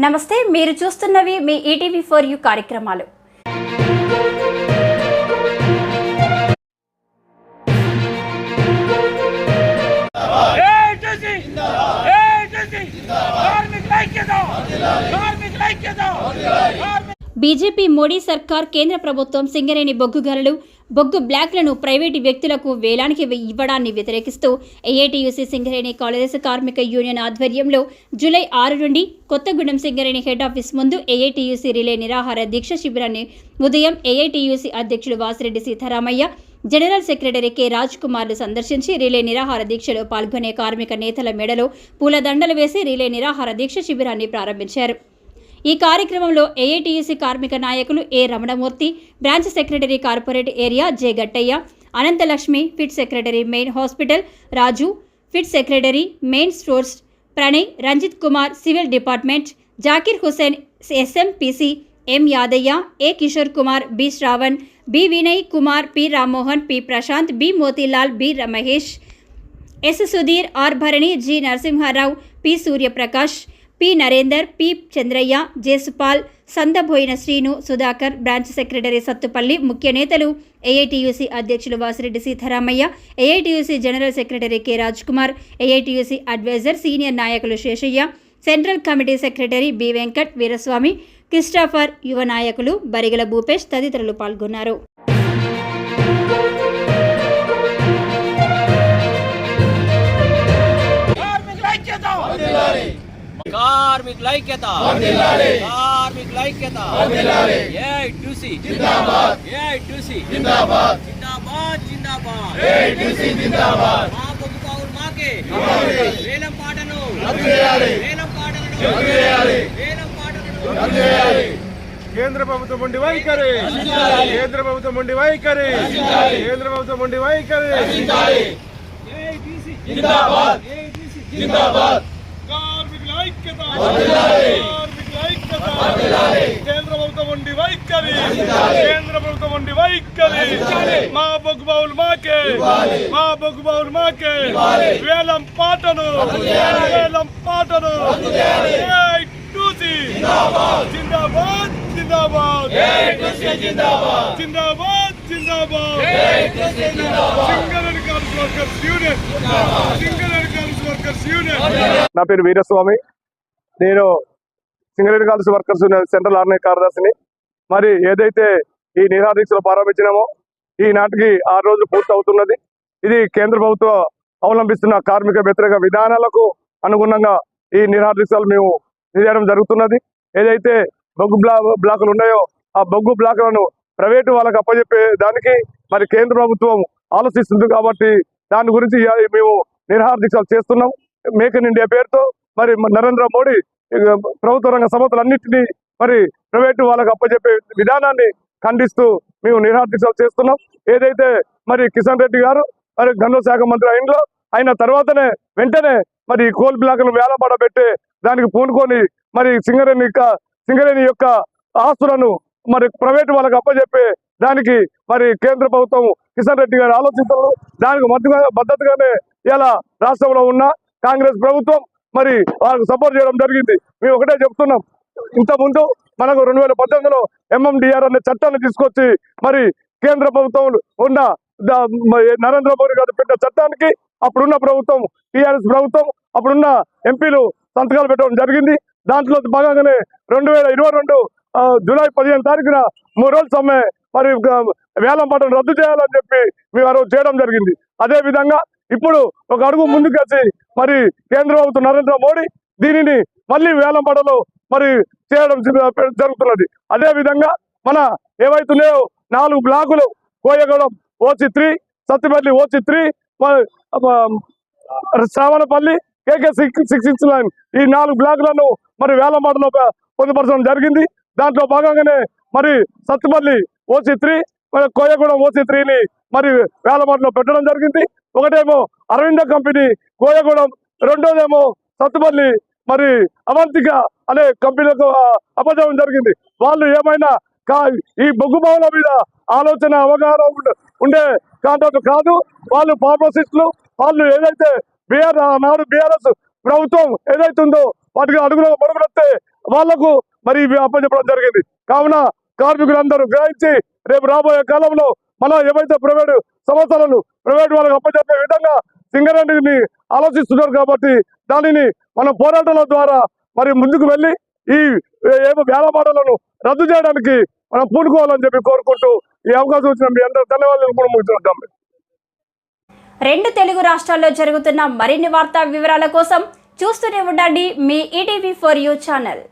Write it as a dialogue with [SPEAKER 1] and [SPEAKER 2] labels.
[SPEAKER 1] నమస్తే, మీరు చూస్తున్నవి మీ ఈటీవీ4U కార్యక్రమాలు. బీజేపీ మోడీ సర్కార్ కేంద్ర ప్రభుత్వం సింగరేణి బొగ్గు గనులు, బొగ్గు బ్లాక్లను ప్రైవేటు వ్యక్తులకు వేలానికి ఇవ్వడాన్ని వ్యతిరేకిస్తూ ఏఐటీయూసీ సింగరేణి కాలేజెస్ కార్మిక యూనియన్ ఆధ్వర్యంలో జూలై 6 నుండి కొత్తగూడెం సింగరేణి హెడ్ ఆఫీస్ ముందు ఏఐటీయూసీ రిలే నిరాహార దీక్ష శిబిరాన్ని ఉదయం ఏఐటీయూసీ అధ్యక్షుడు Vasireddy Seetharamaiah, general secretary K Raj కుమార్లు సందర్శించి రిలే నిరాహార దీక్షలో పాల్గొనే కార్మిక నేతల మెడలో పూలదండలు వేసి రిలే నిరాహార దీక్ష శిబిరాన్ని ప్రారంభించారు. ఈ కార్యక్రమంలో ఏఐటీయూసీ కార్మిక నాయకులు A Ramanamurthy, branch secretary corporate area J Gattaiah, Ananthalakshmi, pit secretary main hospital Raju, pit secretary main stores Pranay, Ranjith Kumar civil department, Zakir Hussain SMPC, M Yadaiah, A Kishore Kumar, B Shravan, B Vinay Kumar, P Rammohan, P Prashanth, B Motilal, B Mahesh, S Sudheer, R Bharani, G Narasimharao, P Suryaprakash, P Narender, P Chandraiah, Jesupal, Sandaboina Srinu, Sudhakar, branch secretary Sathupalli, ముఖ్య నేతలు AITUC అధ్యక్షులు Vasireddy Seetharamaiah, AITUC general secretary K Raj Kumar, AITUC advisor senior నాయకులు Seshaiah, central committee secretary B Venkat, Veeraswamy, Christopher, యువ నాయకులు బరిగల భూపేష్ తదితరులు పాల్గొన్నారు.
[SPEAKER 2] కార్మిక ఐక్యత ఏఐటీయూసీ జిందాబాద్ ఏఐటీయూసీ జిందాబాద్ జిందాబాద్ జిందాబాద్ ఏఐటీయూసీ జిందాబాద్ మా బొగ్గు బావులు మాకే వేలం పాటను రద్దు చేయాలి వేలం పాటను రద్దు చేయాలి వేలం పాటను రద్దు చేయాలి
[SPEAKER 3] కేంద్ర ప్రభుత్వం ఉండి వైఖరి కేంద్ర ప్రభుత్వం ఉండి వైఖరి కేంద్ర ప్రభుత్వం ఉండి వైఖరి
[SPEAKER 2] ఏఐటీయూసీ జిందాబాద్ ఏఐటీయూసీ జిందాబాద్
[SPEAKER 3] కార్మికుల ఐక్యత కార్మికుల ఐక్యత కేంద్ర ప్రభుత్వం ఉండి వైఖరి కేంద్ర ప్రభుత్వం ఉండి వైఖరి మా బొగ్గు బావులు మాకే మా బొగ్గు బావులు మాకే వేలం పాటను వేలం పాటను ఏఐటీయూసీ జిందాబాద్ జిందాబాద్ జిందాబాద్ జిందాబాద్ జిందాబాద్ సింగరేణి కార్మిక వర్కర్స్ యూనియన్ సింగరేణి కార్మిక వర్కర్స్ యూనియన్. నా పేరు వీరస్వామి. నేను సింగరేణి కార్మిక వర్కర్స్ యూనియన్ సెంట్రల్ ఆర్గనైజ్ కార్యదర్శిని. మరి ఏదైతే ఈ నిరాదీక్షలు ప్రారంభించినామో ఈనాటికి 6 రోజులు పూర్తి అవుతున్నది. ఇది కేంద్ర ప్రభుత్వం అవలంబిస్తున్న కార్మిక వ్యతిరేక విధానాలకు అనుగుణంగా ఈ నిరాదీక్షలు మేము చేయడం జరుగుతున్నది. ఏదైతే బొగ్గు బ్లాకులు ఉన్నాయో ఆ బొగ్గు బ్లాకులను ప్రైవేటు వాళ్ళకి అప్పచెప్పే దానికి మరి కేంద్ర ప్రభుత్వం ఆలోచిస్తుంది. కాబట్టి దాని గురించి మేము నిరాహార దీక్షలు చేస్తున్నాం. మేక్ ఇన్ ఇండియా పేరుతో మరి నరేంద్ర మోడీ ప్రభుత్వ రంగ సంస్థలన్నింటినీ మరి ప్రైవేటు వాళ్ళకి అప్పచెప్పే విధానాన్ని ఖండిస్తూ మేము నిరాహార దీక్షలు చేస్తున్నాం. ఏదైతే మరి కిషన్ రెడ్డి గారు మరి గనుల శాఖ మంత్రి అయిన తర్వాతనే వెంటనే మరి కోల్ బ్లాక్ను వేలపడబెట్టే దానికి పూనుకొని మరి సింగరేణి యొక్క ఆస్తులను మరి ప్రైవేటు వాళ్ళకి అప్పచెప్పే దానికి మరి కేంద్ర ప్రభుత్వం కిషన్ రెడ్డి గారు ఆలోచిస్తున్నారు. దానికి మద్దతుగానే ఇలా రాష్ట్రంలో ఉన్న కాంగ్రెస్ ప్రభుత్వం మరి వాళ్ళకు సపోర్ట్ చేయడం జరిగింది. మేము ఒకటే చెప్తున్నాం, ఇంతకుముందు మనకు 2018లో MMDR అనే చట్టాన్ని తీసుకొచ్చి మరి కేంద్ర ప్రభుత్వం ఉన్న నరేంద్ర మోడీ గారు పెట్టిన చట్టానికి అప్పుడున్న ప్రభుత్వం టీఆర్ఎస్ ప్రభుత్వం అప్పుడున్న ఎంపీలు సంతకాలు పెట్టడం జరిగింది. దాంట్లో భాగంగానే 2022 జూలై 15 తారీఖున 3 రోజుల సమ్మె మరి వేలం పాటను రద్దు చేయాలని చెప్పి మేము ఆ రోజు చేయడం జరిగింది. అదే విధంగా ఇప్పుడు ఒక అడుగు ముందుకేసి మరి కేంద్ర ప్రభుత్వం నరేంద్ర మోడీ దీనిని మళ్ళీ వేలం పాటలో మరి చేయడం జరుగుతున్నది. అదే విధంగా మన ఏవైతున్నాయో 4 బ్లాకులు Koyagudem OC3, Sattipalli OC3, Sravanapalli KK 669 ఈ 4 బ్లాకులను మరి వేలం పాటలో పొందుపరచడం జరిగింది. దాంట్లో భాగంగానే మరి సత్తుపల్లి OC3 మరి కోయగూడెం OC3ని మరి వేలపాటలో పెట్టడం జరిగింది. ఒకటేమో అరవింద కంపెనీ కోయగూడెం, రెండోదేమో సత్తుపల్లి మరి అవంతిక అనే కంపెనీలకు అప్పచెప్పడం జరిగింది. వాళ్ళు ఏమైనా ఈ బొగ్గు బావుల మీద ఆలోచన అవగాహన ఉండే కాంట్రాక్ట్ కాదు. వాళ్ళు ఫార్మసిస్టులు. వాళ్ళు ఏదైతే బీఆర్ఎస్ ప్రభుత్వం ఏదైతే ఉందో వాటికి అడుగులో మరుగులొస్తే వాళ్లకు మరి ఇవి అప్పచెప్పడం జరిగింది. కావున కార్మికులందరూ గ్రహించి రేపు రాబోయే కాలంలో మనం ఏవైతే ప్రైవేటు సంస్థలను ప్రైవేట్ వాళ్ళకి అప్పచెప్పే విధంగా సింగరేణిని ఆలోచిస్తున్నారు కాబట్టి దానిని మన పోరాటాల ద్వారా మరి ముందుకు వెళ్ళి ఈ వేలపాటలను రద్దు చేయడానికి మనం పూనుకోవాలని చెప్పి కోరుకుంటూ ఈ అవకాశం వచ్చిన మీ అందరూ ధన్యవాదాలు కూడా ముగిస్తున్నాం.
[SPEAKER 1] 2 తెలుగు రాష్ట్రాల్లో జరుగుతున్న మరిన్ని వార్తా వివరాల కోసం చూస్తూనే ఉండండి మీ ఈటీవీ4U ఛానల్.